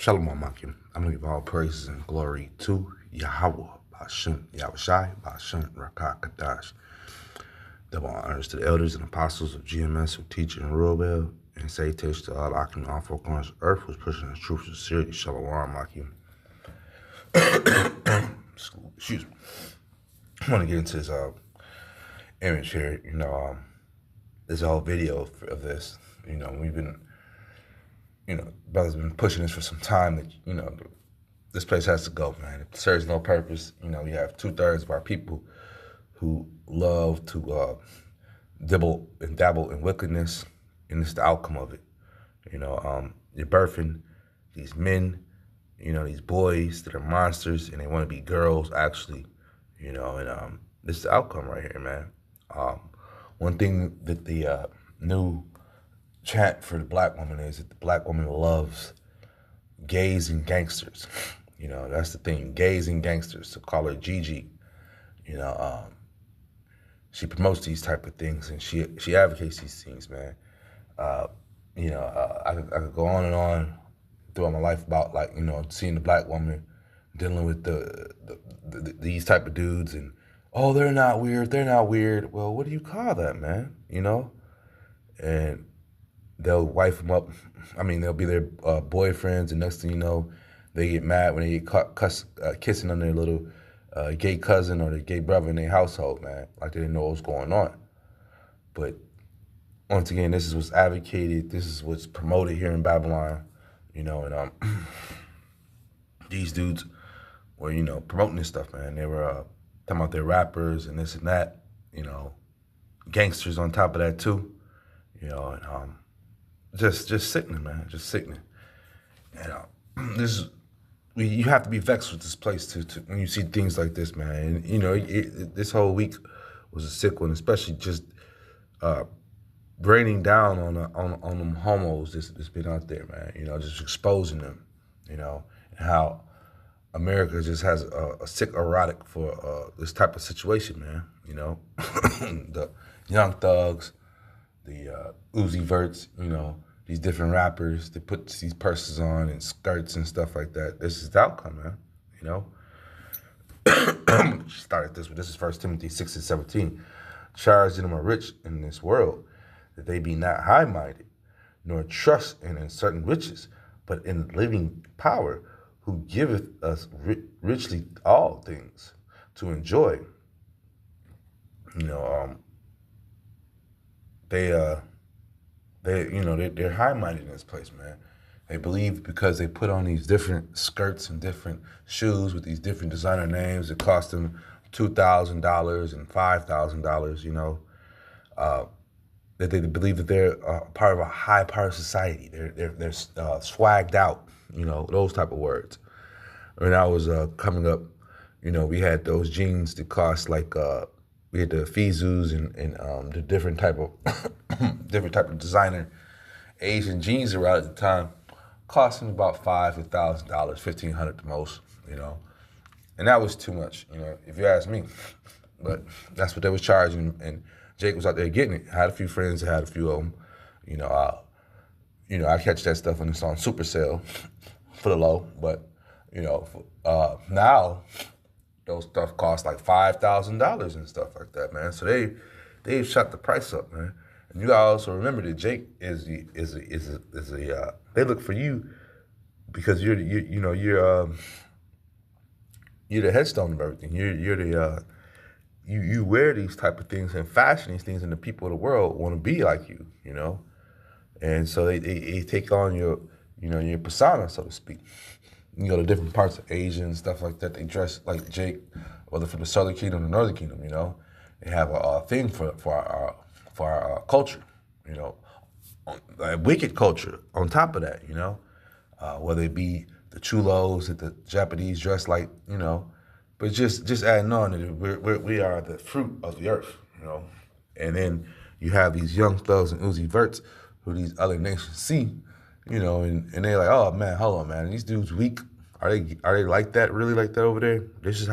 Shalom Amakim. I'm going to give all praises and glory to Yahweh, Bashem, Yahushai, Bashem, Rakakadash. Double honors to the elders and apostles of GMS who teach in Rubel, and say to all Akim, all four corners of earth, who's pushing the truth and sincerity. Shalom Amakim. Excuse me. I want to get into this image here. This whole video of this. We've been, brothers been pushing this for some time that, this place has to go, man. It serves no purpose. We have 2/3 of our people who love to dibble and dabble in wickedness, and it's the outcome of it. You're birthing these men, these boys that are monsters, and they want to be girls, actually, and this is the outcome right here, man. One thing that the new chant for the black woman is that the black woman loves gays and gangsters. That's the thing, gays and gangsters. So call her Gigi. She promotes these type of things, and she advocates these things, man. I could go on and on throughout my life about, like, seeing the black woman dealing with these type of dudes, and oh, they're not weird. Well, what do you call that, man? And they'll wife them up. I mean, they'll be their boyfriends, and next thing you know, they get mad when they get caught kissing on their little gay cousin or their gay brother in their household, man. Like they didn't know what was going on. But once again, this is what's advocated. This is what's promoted here in Babylon, and these dudes were, promoting this stuff, man. They were talking about their rappers and this and that, gangsters on top of that too, and just sickening, man, just sickening. And you have to be vexed with this place to when you see things like this, man. And this whole week was a sick one, especially just raining down on them homos that's been out there, man. Just exposing them, and how America just has a sick erotic for this type of situation, man. The Young Thugs, the Uzi Verts, these different rappers that put these purses on and skirts and stuff like that. This is the outcome, man. Started this, but this is 1 Timothy 6:17. Charge them are rich in this world, that they be not high-minded, nor trust in certain riches, but in the living power, who giveth us richly all things to enjoy. They're high-minded in this place, man. They believe because they put on these different skirts and different shoes with these different designer names that cost them $2,000 and $5,000, that they believe that they're part of a high part of society. They're swagged out, those type of words. When I was coming up, we had those jeans that cost like we had the Fizus and the different type of designer Asian jeans that were out at the time, costing about $5,000 to $1,000, $1,500 the most, and that was too much, if you ask me. But that's what they was charging, and Jake was out there getting it. I had a few friends that had a few of them, I catch that stuff when it's on super sale for the low, but now those stuff cost like $5,000 and stuff like that, man. So they've shot the price up, man. And you gotta also remember that Jake is they look for you because you're the headstone of everything. You're the you wear these type of things and fashion these things, and the people of the world want to be like you, And so they take on your persona, so to speak. You go to different parts of Asia and stuff like that. They dress like Jake, whether from the Southern Kingdom or the Northern Kingdom. They have a thing for our culture. A wicked culture on top of that. Whether it be the chulos that the Japanese dress like. But just adding on that we are the fruit of the earth. And then you have these Young Thugs and Uzi Verts who these other nations see. And they're like, oh man, hold on, man, these dudes weak. Are they like that, really like that over there? This is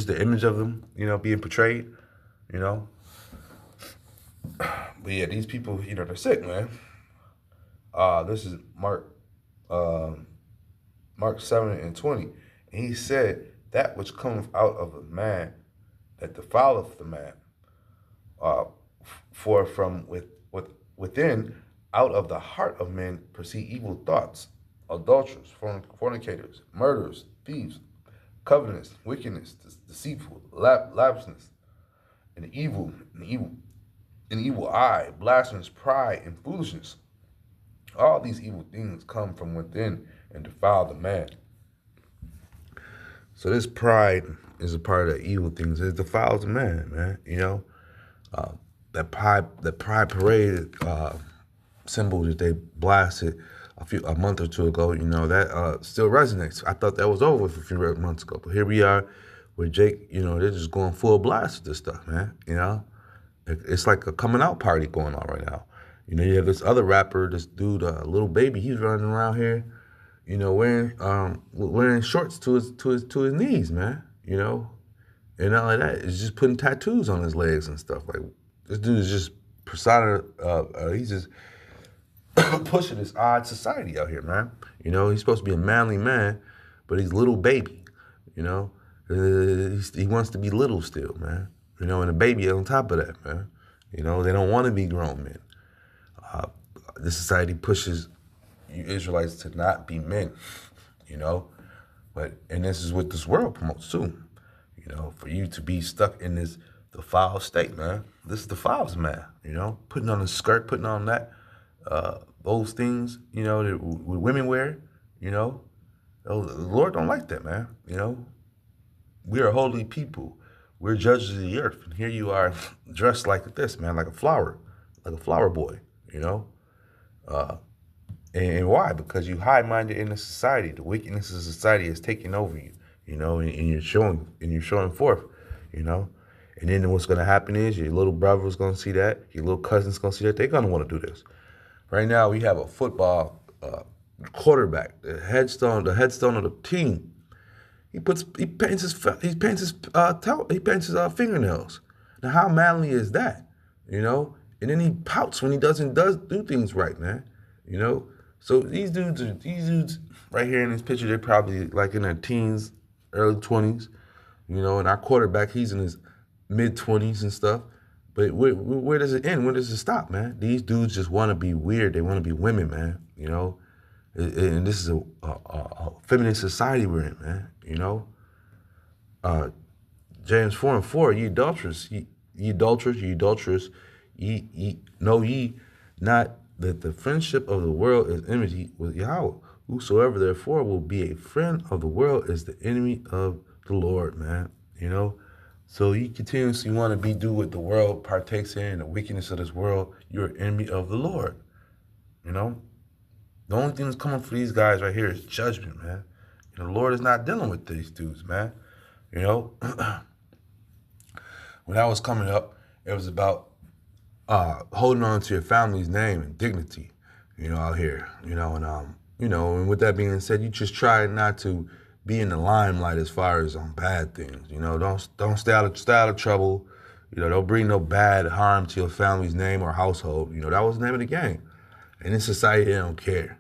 the image of them, being portrayed, But yeah, these people, they're sick, man. This is Mark Mark 7:20. And he said, that which cometh out of a man, that defileth the man. Uh, for from within, out of the heart of men proceed evil thoughts, adulterers, fornicators, murderers, thieves, covetous, wickedness, deceitful, lasciviousness, an evil eye, blasphemous, pride, and foolishness. All these evil things come from within and defile the man. So this pride is a part of the evil things. It defiles the man, man. You know, that pride parade symbol that they blasted a month or two ago. You know, that still resonates. I thought that was over with a few months ago, but here we are with Jake. You know, they're just going full blast with this stuff, man. You know, it's like a coming out party going on right now. You know, you have this other rapper, this dude, Lil Baby. He's running around here, you know, wearing shorts to his knees, man. You know, and not like that, he's just putting tattoos on his legs and stuff. Like, this dude is just he's just pushing this odd society out here, man. You know, he's supposed to be a manly man, but he's Lil Baby. You know, he wants to be little still, man. You know, and a baby on top of that, man. You know, they don't want to be grown men. This society pushes you Israelites to not be men, you know, and this is what this world promotes too, you know, for you to be stuck in this defiled state, man. This defiles man, you know, putting on a skirt, putting on that, those things, you know, that women wear, you know. The Lord don't like that, man. You know, we are holy people. We're judges of the earth, and here you are dressed like this, man, like a flower boy, you know. And why? Because you high-minded in the society. The wickedness of society is taking over you, you know, and you're showing forth, you know. And then what's going to happen is your little brother's going to see that, your little cousin's going to see that. They're going to want to do this. Right now, we have a football quarterback, the headstone of the team. He paints his fingernails. Now, how manly is that? You know. And then he pouts when he doesn't do things right, man. You know. So these dudes right here in this picture, they're probably like in their teens, early 20s. You know, and our quarterback, he's in his mid 20s and stuff. But where does it end? Where does it stop, man? These dudes just want to be weird. They want to be women, man. You know. And this is a feminist society we're in, man. You know. James 4:4, ye adulterers, know ye not that the friendship of the world is enmity with Yahweh. Whosoever therefore will be a friend of the world is the enemy of the Lord, man. You know. So you continuously want to do what the world partakes in, the wickedness of this world. You're an enemy of the Lord. You know. The only thing that's coming for these guys right here is judgment, man. You know, the Lord is not dealing with these dudes, man. You know, when I was coming up, it was about holding on to your family's name and dignity, you know, out here, you know, and with that being said, you just try not to be in the limelight as far as on bad things, you know, don't stay out of trouble, you know, don't bring no bad harm to your family's name or household, you know, that was the name of the game. And in society, they don't care.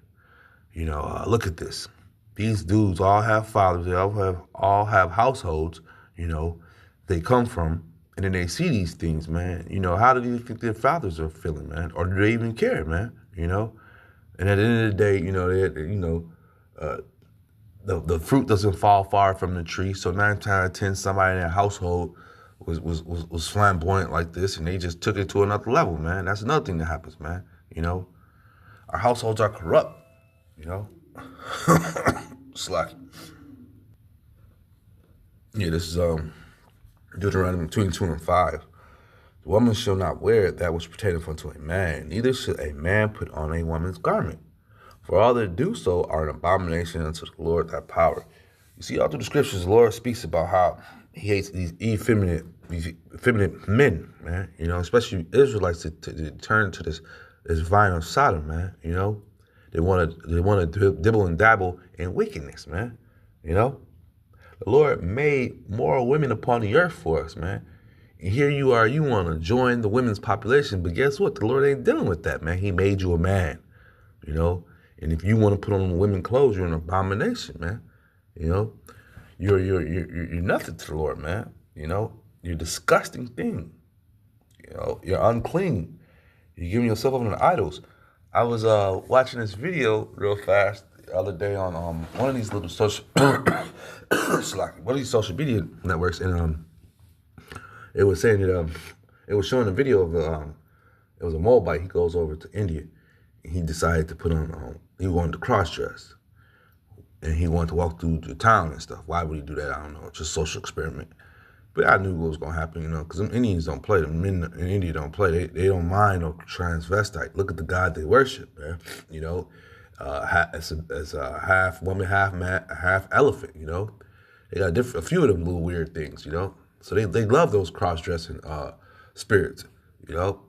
You know, look at this. These dudes all have fathers. They all have households, you know, they come from. And then they see these things, man. You know, how do you think their fathers are feeling, man? Or do they even care, man? You know? And at the end of the day, you know, the fruit doesn't fall far from the tree. So 9 times out of 10, somebody in their household was flamboyant like this, and they just took it to another level, man. That's another thing that happens, man. You know? Our households are corrupt, you know? Slack. Yeah, this is Deuteronomy 22:5. The woman shall not wear that which pertaineth unto a man, neither should a man put on a woman's garment. For all that do so are an abomination unto the Lord thy power. You see, all through the scriptures, the Lord speaks about how he hates these effeminate men, man. You know, especially Israelites to turn to this vine of Sodom, man. You know, they want to dibble and dabble in wickedness, man. You know, the Lord made more women upon the earth for us, man. And here you are, you want to join the women's population, but guess what? The Lord ain't dealing with that, man. He made you a man, you know. And if you want to put on women clothes, you're an abomination, man. You know, you're nothing to the Lord, man. You know, you're a disgusting thing. You know, you're unclean. You're giving yourself over to idols. I was watching this video real fast the other day on one of these little social one of these social media networks, and it was saying that it was showing a video of it was a Moabite. He goes over to India, and he decided to put on he wanted to cross dress, and he wanted to walk through the town and stuff. Why would he do that? I don't know. Just a social experiment. But I knew what was gonna happen, you know, because them Indians don't play. The men in India don't play. They don't mind no transvestite. Look at the God they worship, man. You know, as a half woman, half man, half elephant. You know, they got a few of them little weird things. You know, so they love those cross dressing spirits. You know,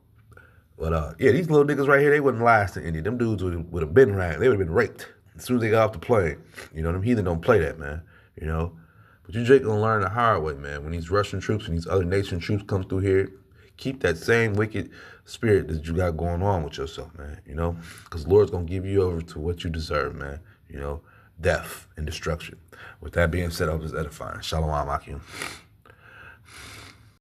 but yeah, these little niggas right here, they wouldn't last in India. Them dudes would have been ranked. They would have been raped as soon as they got off the plane. You know, them heathen don't play that, man. You know. But you Jake gonna learn the hard way, man. When these Russian troops and these other nation troops come through here, keep that same wicked spirit that you got going on with yourself, man. You know, because the Lord's gonna give you over to what you deserve, man. You know, death and destruction. With that being said, I was edifying. Shalom, Akim.